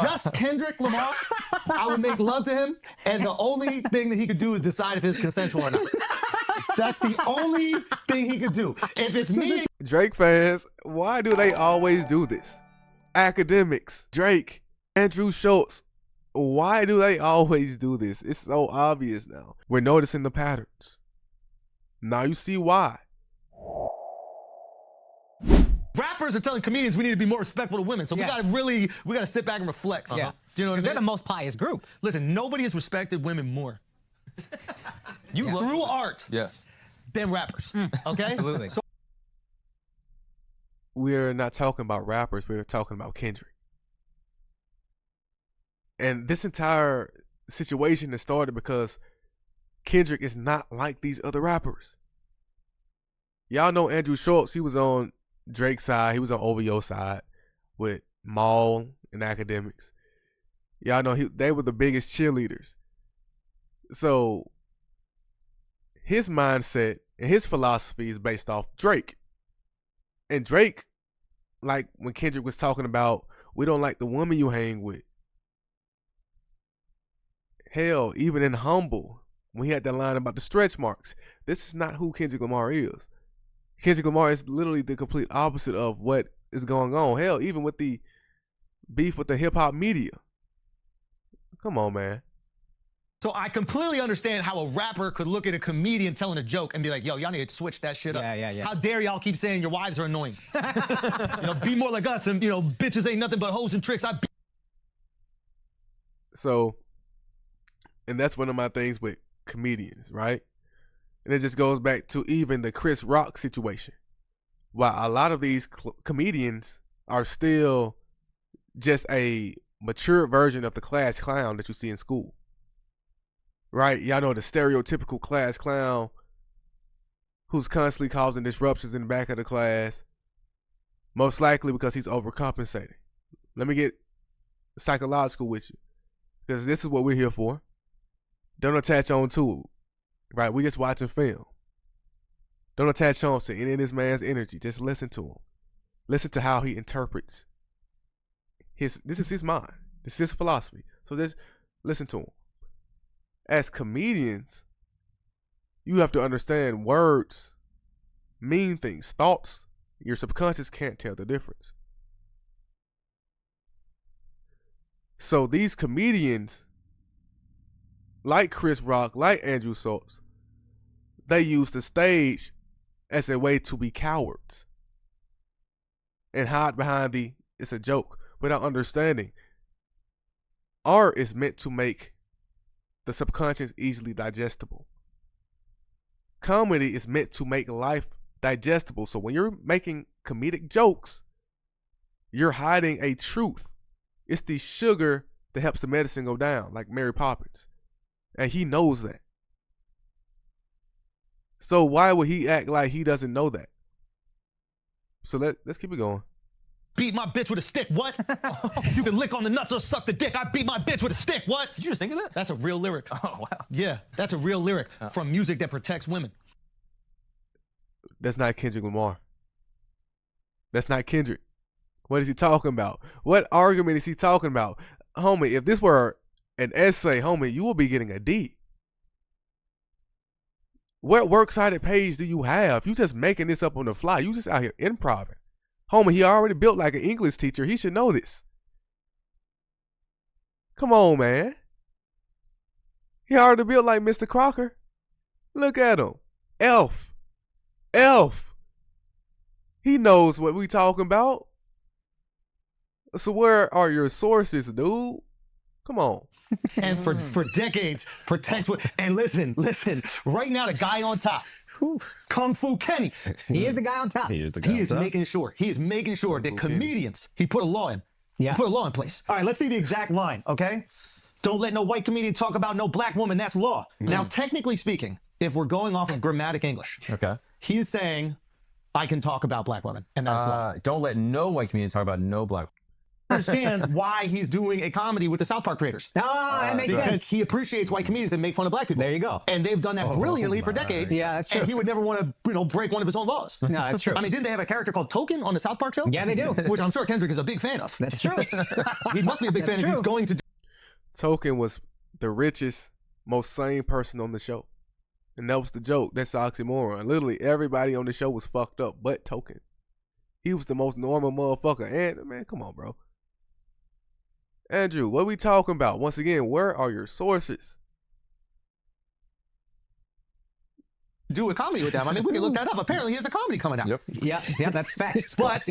just Kendrick Lamar, I would make love to him, and the only thing that he could do is decide if it's consensual or not. That's the only thing he could do. If it's me... Drake fans, why do they always do this? Academics, Drake, Andrew Schultz, why do they always do this? It's so obvious now. We're noticing the patterns. Now you see why. Rappers are telling comedians we need to be more respectful to women, so we gotta sit back and reflect. Yeah. Do you know what I mean? They're the most pious group. Listen, nobody has respected women more. Through art. Yes. Than rappers. Okay? Absolutely. So we're not talking about rappers, we're talking about Kendrick. And this entire situation has started because Kendrick is not like these other rappers. Y'all know Andrew Schultz, he was on Drake's side, he was on OVO's side with Maul and Academics. Y'all know they were the biggest cheerleaders. So his mindset and his philosophy is based off Drake. And Drake, like when Kendrick was talking about, we don't like the woman you hang with. Hell, even in Humble, when he had that line about the stretch marks, this is not who Kendrick Lamar is. Kendrick Lamar is literally the complete opposite of what is going on. Hell, even with the beef with the hip-hop media. Come on, man. So I completely understand how a rapper could look at a comedian telling a joke and be like, yo, y'all need to switch that shit up. Yeah. How dare y'all keep saying your wives are annoying? Be more like us and, bitches ain't nothing but hoes and tricks. So, and that's one of my things with comedians, right? And it just goes back to even the Chris Rock situation. While a lot of these comedians are still just a mature version of the class clown that you see in school. Right? Y'all know the stereotypical class clown who's constantly causing disruptions in the back of the class, most likely because he's overcompensating. Let me get psychological with you, because this is what we're here for. Don't attach on to it, right? We just watching film. Don't attach on to any of this man's energy. Just listen to him. Listen to how he interprets. This is his mind. This is his philosophy. So just listen to him. As comedians, you have to understand words mean things. Thoughts, your subconscious can't tell the difference. So these comedians, like Chris Rock, like Andrew Schultz, they use the stage as a way to be cowards and hide behind it's a joke, without understanding. Art is meant to make the subconscious easily digestible. Comedy is meant to make life digestible. So when you're making comedic jokes, you're hiding a truth. It's the sugar that helps the medicine go down, like Mary Poppins. And he knows that. So why would he act like he doesn't know that? So let's keep it going. Beat my bitch with a stick, what? You can lick on the nuts or suck the dick. I beat my bitch with a stick, what? Did you just think of that? That's a real lyric. Oh, wow. Yeah, that's a real lyric from music that protects women. That's not Kendrick Lamar. That's not Kendrick. What is he talking about? What argument is he talking about? Homie, if this were an essay, homie, you will be getting a D. What works cited page do you have? You just making this up on the fly. You just out here improving. Homie, he already built like an English teacher. He should know this. Come on, man. He already built like Mr. Crocker. Look at him. Elf. He knows what we talking about. So where are your sources, dude? Come on. And for decades, protects what. And listen. Right now, the guy on top, Kung Fu Kenny. He is the guy on top. He is the guy He on is top. making sure that comedians, he put a law in. Yeah. He put a law in place. All right, let's see the exact line, okay? Don't let no white comedian talk about no black woman. That's law. Now, technically speaking, if we're going off of grammatic English, Okay. he is saying, I can talk about black women, and that's law. Don't let no white comedian talk about no black. understands why he's doing a comedy with the South Park creators. Oh, that makes Because sense. he appreciates white comedians and make fun of black people. There you go. And they've done that brilliantly for decades. Yeah, that's true. And he would never want to, break one of his own laws. No, that's true. I mean, didn't they have a character called Token on the South Park show? Yeah, they do. Which I'm sure Kendrick is a big fan of. That's true. He must be a big fan if he's going to do. Token was the richest, most sane person on the show. And that was the joke. That's the oxymoron. Literally everybody on the show was fucked up but Token. He was the most normal motherfucker. And man, come on, bro. Andrew, what are we talking about? Once again, where are your sources? Do a comedy with them. I mean, we can look that up. Apparently, he has a comedy coming out. Yep. Yeah, that's fact. But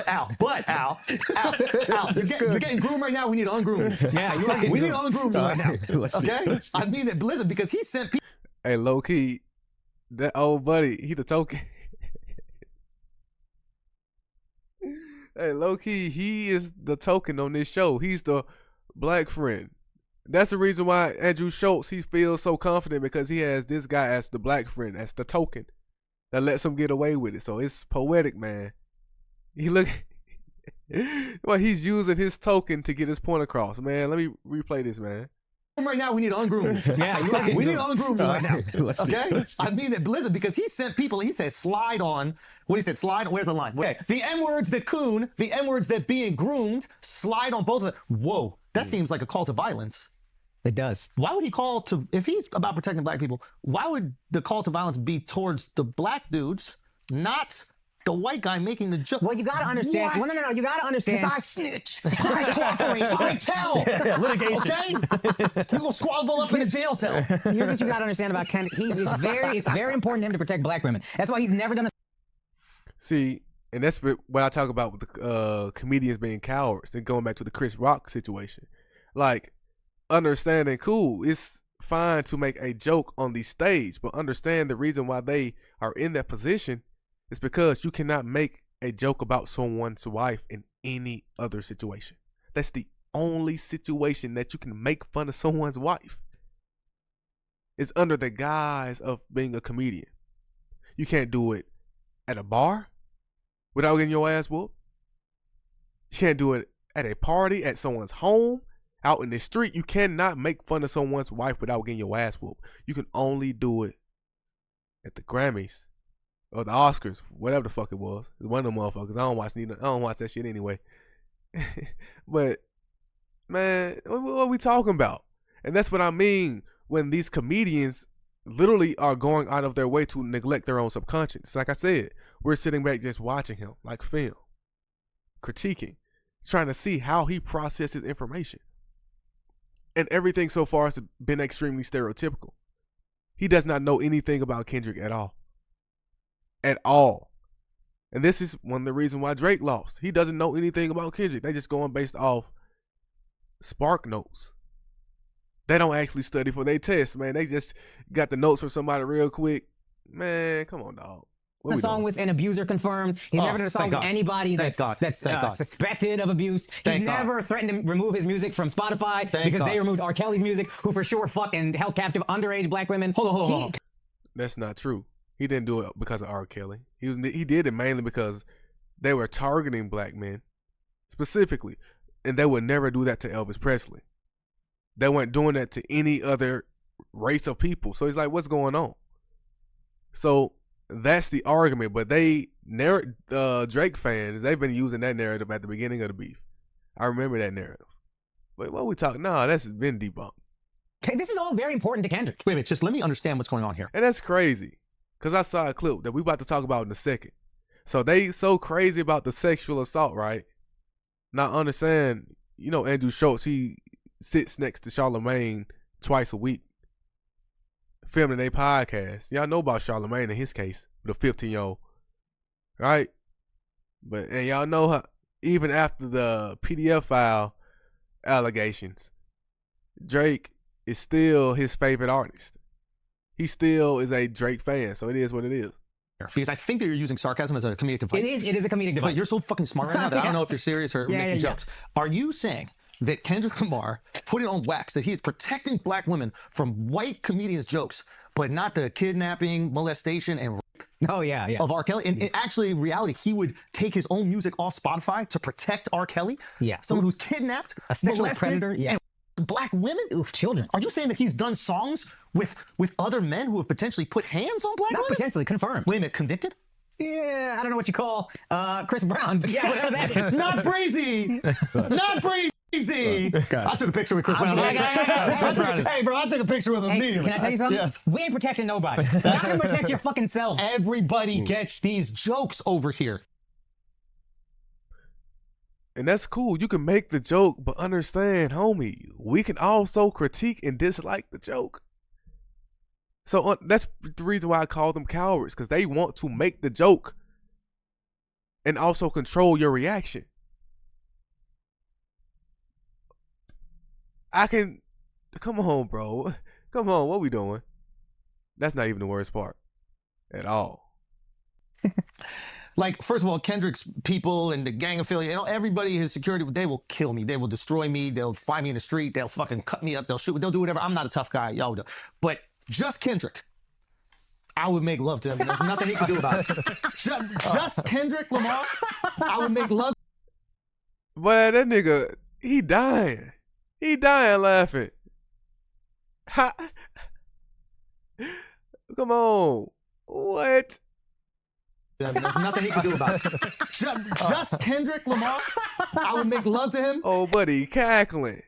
Al, you're getting groomed right now. We need to ungroom you. Yeah, you're right. We need to ungroom you right now. Let's see. Okay? I mean that, listen, because he sent people. Hey, low key, that old buddy, he the Token. Hey, low key, he is the Token on this show. He's the black friend. That's the reason why Andrew Schultz, he feels so confident because he has this guy as the black friend, as the Token that lets him get away with it. So it's poetic, man. He look, well, he's using his token to get his point across, man. Let me replay this, man. Right now, we need to ungroom you. Yeah, you're right. We need to ungroom you right now. Let's see. Okay? I mean that, listen, because he sent people, he said slide on, what he said, slide, where's the line? Okay, the N-words that coon, the N-words that being groomed, slide on both of them. Whoa, that seems like a call to violence. It does. Why would he call to, if he's about protecting black people, why would the call to violence be towards the black dudes, not the white guy making the joke? Well, you gotta understand. What? No, you gotta understand. Because I snitch, I cooperate, I tell. Litigation. Okay? You go squabble up in a jail cell. Here's what you gotta understand about Kendrick. It's very important to him to protect black women. That's why he's never done a See, and that's what I talk about with the comedians being cowards and going back to the Chris Rock situation. Like, understanding, cool, it's fine to make a joke on the stage, but understand the reason why they are in that position is because you cannot make a joke about someone's wife in any other situation. That's the only situation that you can make fun of someone's wife. It's under the guise of being a comedian. You can't do it at a bar without getting your ass whooped. You can't do it at a party, at someone's home, out in the street. You cannot make fun of someone's wife without getting your ass whooped. You can only do it at the Grammys or the Oscars, whatever the fuck it was. It's one of them motherfuckers. I don't watch that shit anyway. But man, what are we talking about? And that's what I mean when these comedians literally are going out of their way to neglect their own subconscious. Like I said, we're sitting back just watching him like film, critiquing, trying to see how he processes information. And everything so far has been extremely stereotypical. He does not know anything about Kendrick at all. At all. And this is one of the reasons why Drake lost. He doesn't know anything about Kendrick. They just going based off spark notes. They don't actually study for their test, man. They just got the notes from somebody real quick. Man, come on, dog. What we song doing? with an abuser confirmed. He's never done a song thank with God. anybody Thank that's God. suspected of abuse. He's Thank God. never threatened to remove his music from Spotify because God. they removed R. Kelly's music, who for sure fucked and held captive underage black women. Hold on. That's not true. He didn't do it because of R. Kelly. He did it mainly because they were targeting black men specifically, and they would never do that to Elvis Presley. They weren't doing that to any other race of people. So he's like, what's going on? So that's the argument. But Drake fans, they've been using that narrative at the beginning of the beef. I remember that narrative. But what we talking? No, that's been debunked. Okay, this is all very important to Kendrick. Wait a minute, just let me understand what's going on here. And that's crazy. Because I saw a clip that we about to talk about in a second. So they so crazy about the sexual assault, right? Now understand, Andrew Schultz, he sits next to Charlamagne twice a week, filming their podcast. Y'all know about Charlamagne in his case, the 15-year-old, right? And y'all know how, even after the PDF file allegations, Drake is still his favorite artist. He still is a Drake fan, so it is what it is. Because I think that you're using sarcasm as a comedic device. It is a comedic device. But you're so fucking smart right now that I don't know if you're serious or making jokes. Are you saying that Kendrick Lamar put it on wax that he is protecting black women from white comedians' jokes, but not the kidnapping, molestation, and rape Oh yeah, yeah. of R. Kelly. And actually, in reality, he would take his own music off Spotify to protect R. Kelly. Yeah. Someone who's kidnapped, A sexual molested, predator. Yeah. and black women. Oof, children. Are you saying that he's done songs with other men who have potentially put hands on black Not women? potentially confirmed. Wait a minute, convicted? Yeah, I don't know what you call Chris Brown, but yeah, whatever that is. Not breezy. Not breezy. I took a picture with Chris Brown. Hey, bro, I took a picture with him Hey, immediately. can I tell you something? Yes. We ain't protecting nobody. Y'all can protect your fucking selves. Everybody gets these jokes over here. And that's cool. You can make the joke, but understand, homie, we can also critique and dislike the joke. So that's the reason why I call them cowards, because they want to make the joke and also control your reaction. Come on, bro. Come on, what we doing? That's not even the worst part at all. Like, first of all, Kendrick's people and the gang affiliate, everybody, his security, they will kill me. They will destroy me. They'll find me in the street. They'll fucking cut me up. They'll shoot me. They'll do whatever. I'm not a tough guy. Y'all do. But just Kendrick, I would make love to him. There's nothing he can do about it. Just Kendrick Lamar, I would make love. But that nigga, he dying. He dying laughing. Ha. Come on. What? There's nothing he can do about it. Just Kendrick Lamar, I would make love to him. Oh, buddy, cackling.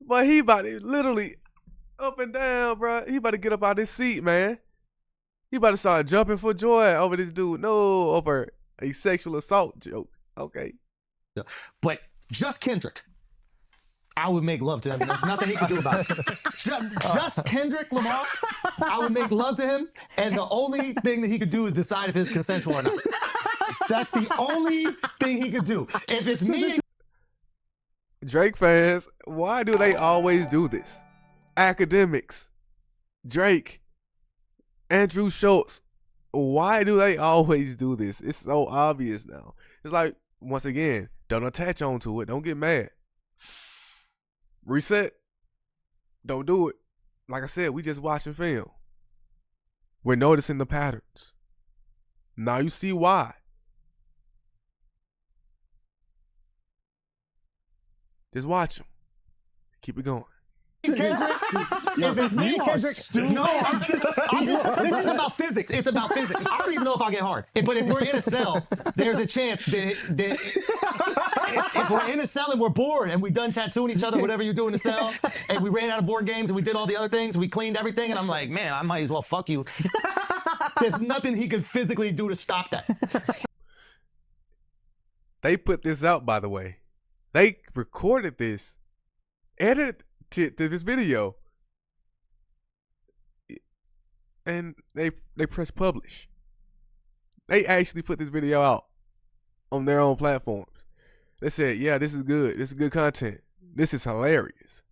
But he about to literally up and down, bro. He about to get up out his seat, man. He about to start jumping for joy over this dude. No, over a sexual assault joke. Okay. But just Kendrick, I would make love to him. There's nothing he can do about it. Just Kendrick Lamar, I would make love to him, and the only thing that he could do is decide if it's consensual or not. That's the only thing he could do. If it's me, Drake fans, why do they always do this? Academics, Drake, Andrew Schultz, why do they always do this? It's so obvious now. It's like, once again, don't attach onto it. Don't get mad. Reset. Don't do it. Like I said, we just watching film. We're noticing the patterns. Now you see why. Just watch them. Keep it going. Kendrick, if it's me, Kendrick, this is about physics. It's about physics. I don't even know if I'll get hard. But if we're in a cell, there's a chance that if we're in a cell and we're bored and we've done tattooing each other, whatever you do in the cell, and we ran out of board games and we did all the other things, we cleaned everything, and I'm like, man, I might as well fuck you. There's nothing he could physically do to stop that. They put this out, by the way. They recorded this, edited to this video, and they press publish. They actually put this video out on their own platforms. They said, yeah, this is good. This is good content. This is hilarious.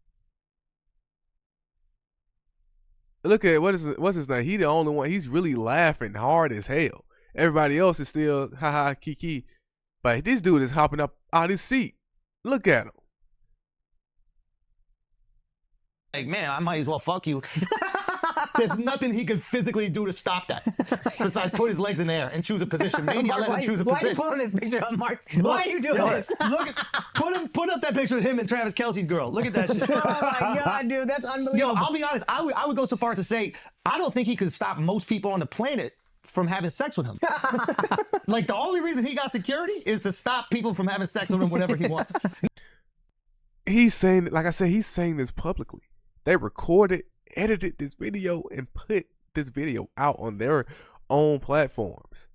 Look at what's his name? He the only one. He's really laughing hard as hell. Everybody else is still haha kiki. But this dude is hopping up out his seat. Look at him. Like, man, I might as well fuck you. There's nothing he could physically do to stop that besides put his legs in the air and choose a position. Maybe I'll let him choose a Why are you position. pulling this picture up, Mark? Why are you doing this? Look at, put up that picture of him and Travis Kelce's girl. Look at that shit. Oh my God, dude, that's Yo, unbelievable. I'll be honest. I would go so far as to say I don't think he could stop most people on the planet from having sex with him. Like, the only reason he got security is to stop people from having sex with him whenever he wants. He's saying, like I said, he's saying this publicly. They recorded, edited this video, and put this video out on their own platforms.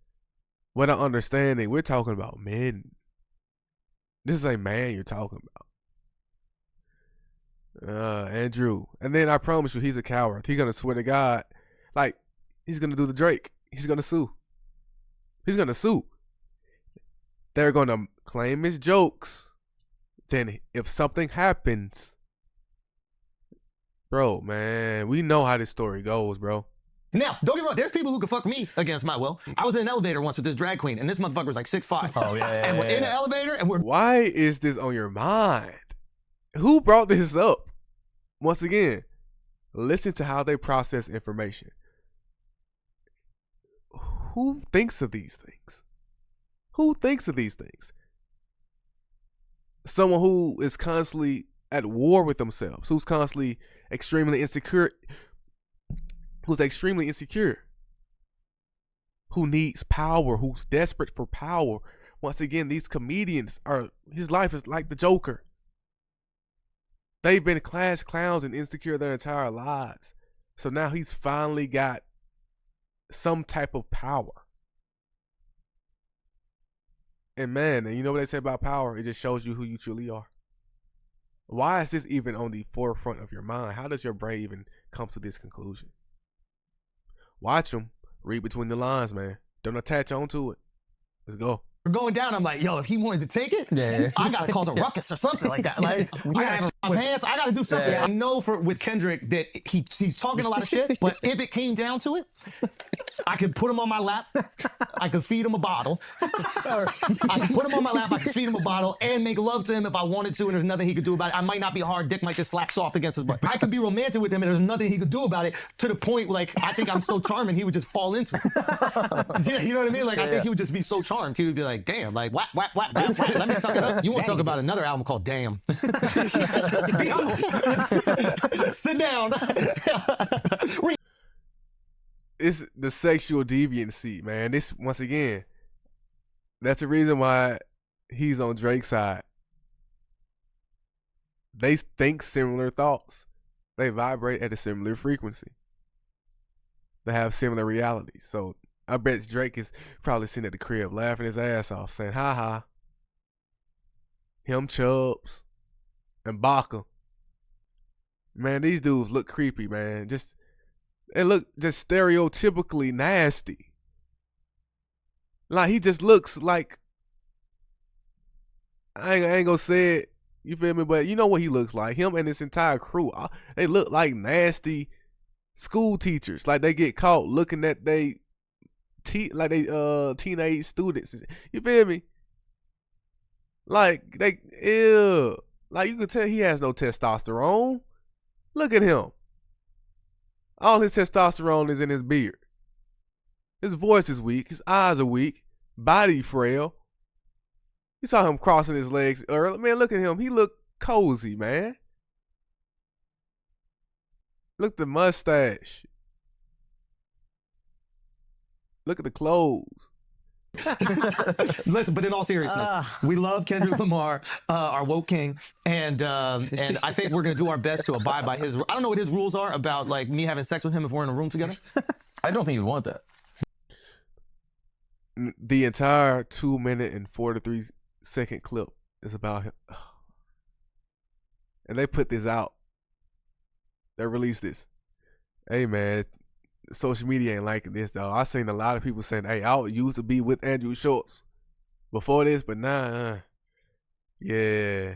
What I'm understanding, we're talking about men. This is a man you're talking about. Andrew. And then I promise you, he's a coward. He's going to swear to God, like, he's going to do the Drake. He's going to sue. He's going to sue. They're going to claim his jokes. Then if something happens, bro, man, we know how this story goes, bro. Now, don't get me wrong. There's people who could fuck me against my will. I was in an elevator once with this drag queen, and this motherfucker was like 6'5". Oh, yeah. And we're in an elevator, and we're... Why is this on your mind? Who brought this up? Once again, listen to how they process information. who thinks of these things? Who thinks of these things? Someone who is constantly at war with themselves, who's constantly extremely insecure, who needs power, who's desperate for power. Once again, these comedians his life is like the Joker. They've been class clowns and insecure their entire lives. So now he's finally got some type of power. And man, and you know what they say about power? It just shows you who you truly are. Why is this even on the forefront of your mind? How does your brain even come to this conclusion? Watch them. Read between the lines, man. Don't attach onto it. Let's go. We're going down. I'm like, yo, if he wanted to take it, I gotta cause a ruckus or something like that. Like, I gotta have my pants. I gotta do something. I know with Kendrick that he's talking a lot of shit, but if it came down to it, I could put him on my lap. I could feed him a bottle. I could put him on my lap. I could feed him a bottle and make love to him if I wanted to, and there's nothing he could do about it. I might not be hard. Dick might just slap soft against his butt. I could be romantic with him, and there's nothing he could do about it. To the point, like, I think I'm so charming, he would just fall into it. Yeah, you know what I mean? Like, I think he would just be so charmed. He would be like, damn, like, whap, whap, whap. Let me suck it up. You want to talk about another album called Damn? Sit down. It's the sexual deviancy, man. This, once again, that's the reason why he's on Drake's side. They think similar thoughts. They vibrate at a similar frequency. They have similar realities. So I bet Drake is probably sitting at the crib laughing his ass off, saying, ha ha. Him, Chubbs, and Baca. Man, these dudes look creepy, man. They look just stereotypically nasty. Like, he just looks like, I ain't gonna say it, you feel me? But you know what he looks like. Him and his entire crew, they look like nasty school teachers. Like, they get caught looking at teenage students. You feel me? Like, ew. Like, you can tell he has no testosterone. Look at him. All his testosterone is in his beard. His voice is weak. His eyes are weak. Body frail. You saw him crossing his legs earlier. Man, look at him. He looked cozy, man. Look at the mustache. Look at the clothes. Listen, but in all seriousness, we love Kendrick Lamar, our woke king, and I think we're gonna do our best to abide by his. I don't know what his rules are about, like, me having sex with him if we're in a room together. I don't think you'd want that. The entire 2-minute and 43-second clip is about him, and they put this out. They released this. Hey, man. Social media ain't liking this, though. I seen a lot of people saying, hey, I used to be with Andrew Schultz before this, but nah. Yeah.